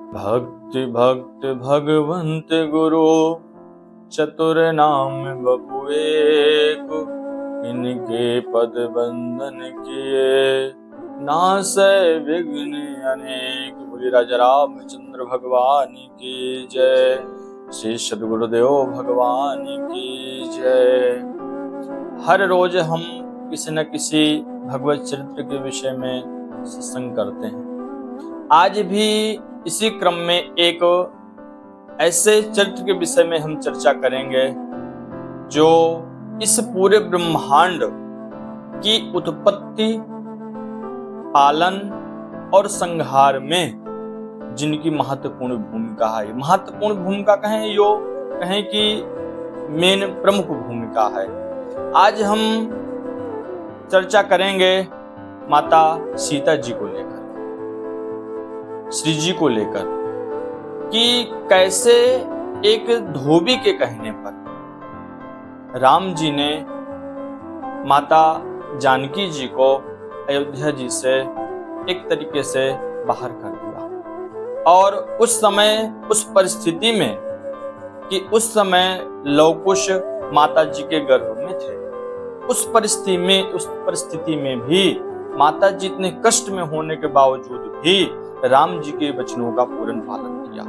भक्ति भक्त भगवंत गुरु चतुर नाम बपु एक, इनके पद बंधन किए नासै विघ्न अनेक। बोलिए राजा रामचंद्र भगवान की जय, श्री सद्गुरुदेव भगवान की जय। हर रोज हम किसी न किसी भगवत चरित्र के विषय में सत्संग करते हैं। आज भी इसी क्रम में एक ऐसे चरित्र के विषय में हम चर्चा करेंगे जो इस पूरे ब्रह्मांड की उत्पत्ति, पालन और संहार में जिनकी महत्वपूर्ण भूमिका है। महत्वपूर्ण भूमिका कहें कि मेन प्रमुख भूमिका है। आज हम चर्चा करेंगे माता सीता जी को लेकर, श्री जी को लेकर, कि कैसे एक धोबी के कहने पर राम जी ने माता जानकी जी को अयोध्या जी से एक तरीके से बाहर कर दिया। और उस समय उस परिस्थिति में कि उस समय लवकुश माता जी के गर्भ में थे, उस परिस्थिति में भी माता जी इतने कष्ट में होने के बावजूद भी राम जी के वचनों का पूर्ण पालन किया।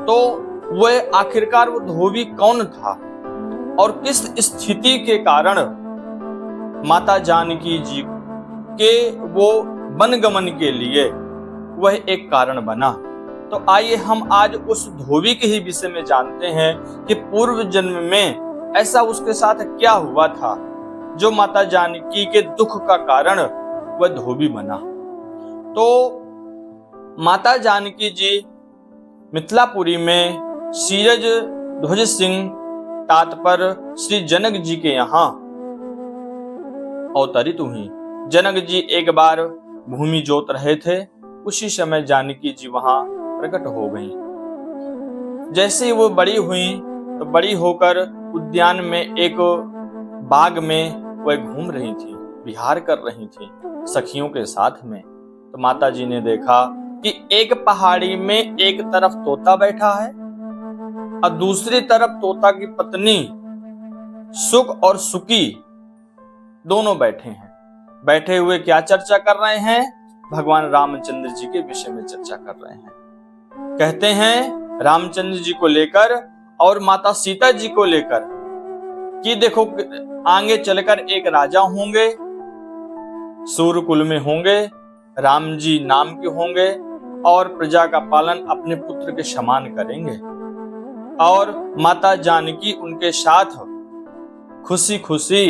तो वह आखिरकार वो धोबी कौन था और किस स्थिति के कारण माता जानकी जी के वो वनगमन के लिए वह एक कारण बना। तो आइए हम आज उस धोबी के ही विषय में जानते हैं कि पूर्व जन्म में ऐसा उसके साथ क्या हुआ था जो माता जानकी के दुख का कारण वह धोबी बना। तो माता जानकी जी मिथिलापुरी में सीरज ध्वज सिंह तात पर श्री जनक जी के यहाँ अवतरित हुई। जनक जी एक बार भूमि जोत रहे थे, उसी समय जानकी जी वहां प्रकट हो गईं। जैसे ही वो बड़ी हुई तो बड़ी होकर उद्यान में एक बाग में वह घूम रही थी, विहार कर रही थी सखियों के साथ में। तो माता जी ने देखा कि एक पहाड़ी में एक तरफ तोता बैठा है और दूसरी तरफ तोता की पत्नी सुख और सुकी दोनों बैठे हैं। बैठे हुए क्या चर्चा कर रहे हैं? भगवान रामचंद्र जी के विषय में चर्चा कर रहे हैं। कहते हैं रामचंद्र जी को लेकर और माता सीता जी को लेकर कि देखो आगे चलकर एक राजा होंगे, सूर्यकुल में होंगे, राम जी नाम के होंगे और प्रजा का पालन अपने पुत्र के समान करेंगे। और माता जानकी उनके साथ खुशी खुशी,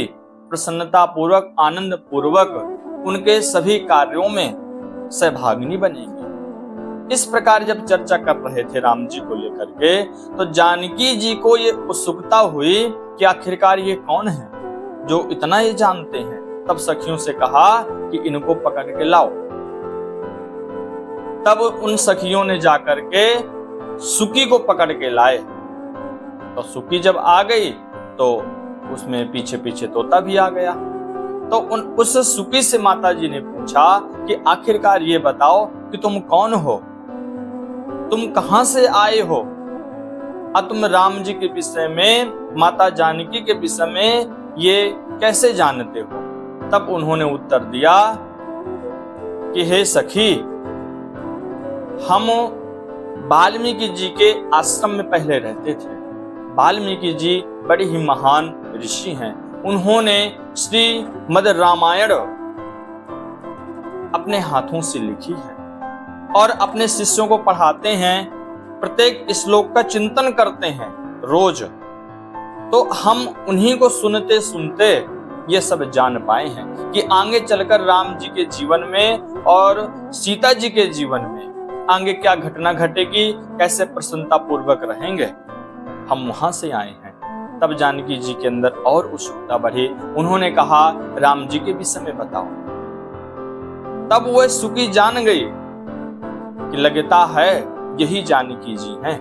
प्रसन्नता पूर्वक, आनंद पूर्वक उनके सभी कार्यों में सहभागिनी बनेंगी। इस प्रकार जब चर्चा कर रहे थे राम जी को लेकर के, तो जानकी जी को ये उत्सुकता हुई कि आखिरकार ये कौन है जो इतना ही जानते हैं। तब सखियों से कहा कि इनको पकड़ के लाओ। तब उन सखियों ने जाकर के सुकी को पकड़ के लाए। तो सुकी जब आ गई तो उसमें पीछे पीछे तोता भी आ गया। तो उस सुकी से माता जी ने पूछा कि आखिरकार ये बताओ कि तुम कौन हो, तुम कहां से आए हो और तुम राम जी के विषय में, माता जानकी के विषय में ये कैसे जानते हो? तब उन्होंने उत्तर दिया कि हे सखी, हम वाल्मीकि जी के आश्रम में पहले रहते थे। वाल्मीकि जी बड़े ही महान ऋषि हैं। उन्होंने श्रीमद् रामायण अपने हाथों से लिखी है और अपने शिष्यों को पढ़ाते हैं, प्रत्येक श्लोक का चिंतन करते हैं रोज। तो हम उन्हीं को सुनते सुनते ये सब जान पाए हैं कि आगे चलकर राम जी के जीवन में और सीता जी के जीवन में आगे क्या घटना घटेगी, कैसे प्रसन्नता पूर्वक रहेंगे। हम वहां से आए हैं। तब जानकी जी के अंदर और उत्सुकता बढ़ी। उन्होंने कहा राम जी के विषय में बताओ। तब वह सुकी जान गई कि लगता है यही जानकी जी हैं।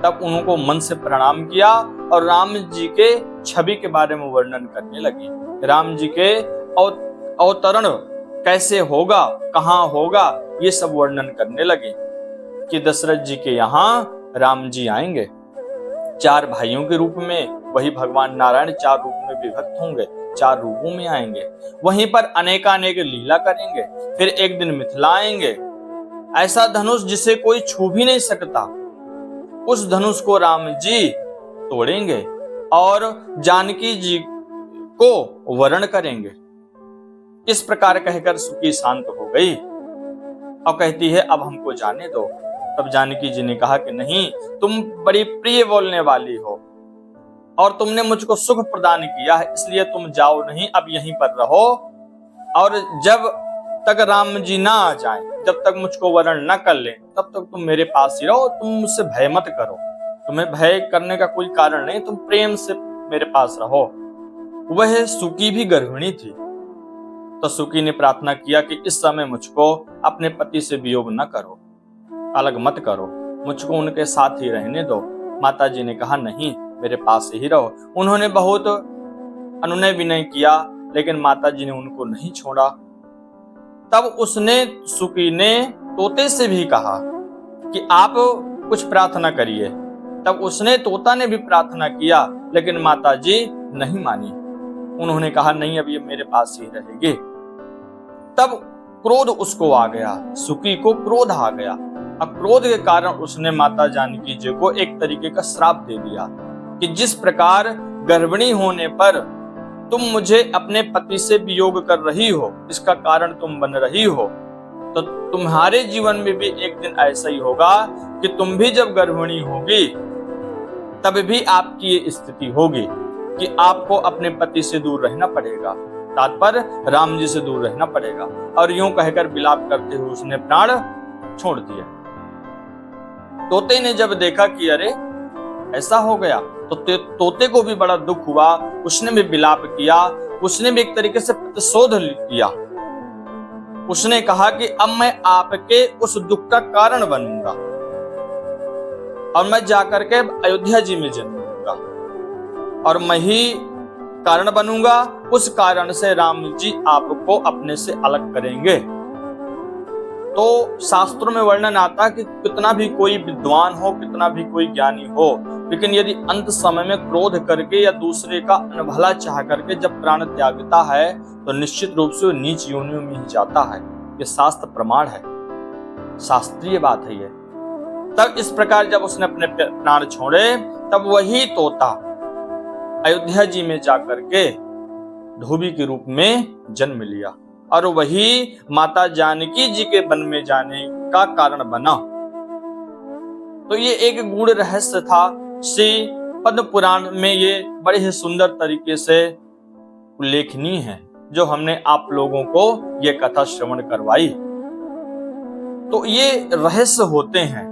तब उनको मन से प्रणाम किया और राम जी के छवि के बारे में वर्णन करने लगी। राम जी के अवतरण कैसे होगा, कहाँ होगा, ये सब वर्णन करने लगे। कि दशरथ जी के यहाँ राम जी आएंगे 4 भाइयों के रूप में। वही भगवान नारायण 4 रूप में विभक्त होंगे, 4 रूपों में आएंगे, वहीं पर अनेकानेक लीला करेंगे। फिर एक दिन मिथिला आएंगे, ऐसा धनुष जिसे कोई छू भी नहीं सकता, उस धनुष को राम जी तोड़ेंगे और जानकी जी को वरण करेंगे। इस प्रकार कहकर सुकी शांत हो गई और कहती है अब हमको जाने दो। तब जानकी जी ने कहा कि नहीं, तुम बड़ी प्रिय बोलने वाली हो और तुमने मुझको सुख प्रदान किया है, इसलिए तुम जाओ नहीं, अब यहीं पर रहो और जब तक राम जी ना आ जाएं, जब तक मुझको वरण न कर लें, तब तक तुम मेरे पास ही रहो, तुम मुझसे भय मत करो। तुम्हें भय करने का कोई कारण नहीं, तुम प्रेम से मेरे पास रहो। वह सुकी भी गर्भिणी थी, तो सुकी ने प्रार्थना किया कि इस समय मुझको अपने पति से वियोग न करो, अलग मत करो, मुझको उनके साथ ही रहने दो। माता जी ने कहा नहीं, मेरे पास ही रहो। उन्होंने बहुत अनुनय विनय किया, लेकिन माता जी ने उनको नहीं छोड़ा। तब उसने, सुकी ने तोते से भी कहा कि आप कुछ प्रार्थना करिए। तब उसने, तोता ने भी प्रार्थना किया, लेकिन माता जी नहीं मानी। उन्होंने कहा नहीं, अब ये मेरे पास ही रहेगी। तब क्रोध उसको आ गया, सुकी को क्रोध आ गया। अब क्रोध के कारण उसने माता जानकी जी को एक तरीके का श्राप दे दिया कि जिस प्रकार गर्भिणी होने पर तुम मुझे अपने पति से वियोग कर रही हो, इसका कारण तुम बन रही हो, तो तुम्हारे जीवन में भी एक दिन ऐसा ही होगा कि तुम भी जब गर्भिणी होगी तब भी आपकी ये स्थिति होगी कि आपको अपने पति से दूर रहना पड़ेगा, तात्पर्य राम जी से दूर रहना पड़ेगा। और यूं कहकर विलाप करते हुए उसने प्राण छोड़ दिया। तोते ने जब देखा कि अरे ऐसा हो गया, तो तोते को भी बड़ा दुख हुआ, उसने भी विलाप किया, उसने भी एक तरीके से प्रतिशोध लिया। उसने कहा कि अब मैं आपके उस दुख का कारण बनूंगा और मैं जाकर के अयोध्या जी में जन्म लूंगा और मैं ही कारण बनूंगा, उस कारण से राम जी आपको अपने से अलग करेंगे। तो शास्त्रों में वर्णन आता कि कितना भी कोई विद्वान हो, कितना भी कोई ज्ञानी हो, लेकिन यदि अंत समय में क्रोध करके या दूसरे का अनभला चाह करके जब प्राण त्यागता है तो निश्चित रूप से नीच योनियों में ही जाता है। ये शास्त्र प्रमाण है, शास्त्रीय बात है ये। तब इस प्रकार जब उसने अपने प्राण छोड़े, तब वही तोता अयोध्या जी में जाकर के धोबी के रूप में जन्म लिया और वही माता जानकी जी के वन में जाने का कारण बना। तो ये एक गूढ़ रहस्य था। श्री पद्म पुराण में ये बड़े ही सुंदर तरीके से उल्लेखनीय है, जो हमने आप लोगों को ये कथा श्रवण करवाई। तो ये रहस्य होते हैं,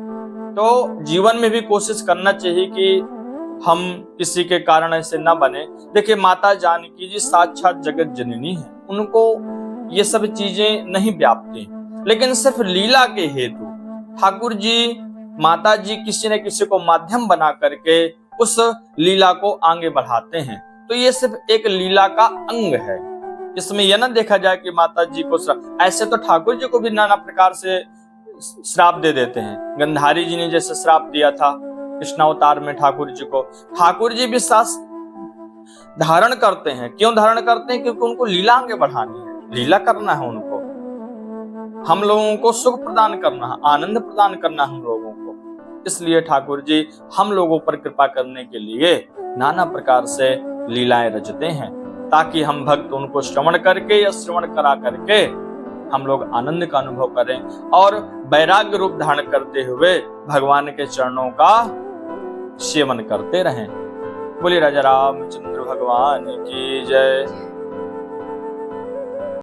तो जीवन में भी कोशिश करना चाहिए कि हम किसी के कारण ऐसे न बने। देखिए, माता जानकी जी साक्षात जगत जननी है, उनको ये सब चीजें नहीं व्यापती, लेकिन सिर्फ लीला के हेतु ठाकुर जी, माता जी किसी न किसी को माध्यम बना करके उस लीला को आगे बढ़ाते हैं। तो ये सिर्फ एक लीला का अंग है, इसमें यह ना देखा जाए कि माता जी को श्राप। ऐसे तो ठाकुर जी को भी नाना प्रकार से श्राप दे देते हैं। गंधारी जी ने जैसे श्राप दिया था कृष्णावतार में ठाकुर जी को, ठाकुर जी भी सास धारण करते हैं। क्यों धारण करते हैं? क्योंकि उनको लीला आगे बढ़ानी है, लीला करना है उनको, हम लोगों को सुख प्रदान करना है, आनंद प्रदान करना हम लोगों को। इसलिए ठाकुर जी हम लोगों पर कृपा करने के लिए नाना प्रकार से लीलाएं रचते हैं, ताकि हम भक्त उनको श्रवण करके या श्रवण करा करके हम लोग आनंद का अनुभव करें और वैराग्य रूप धारण करते हुए भगवान के चरणों का सेवन करते रहें। बोले राजा रामचंद्र भगवान की जय।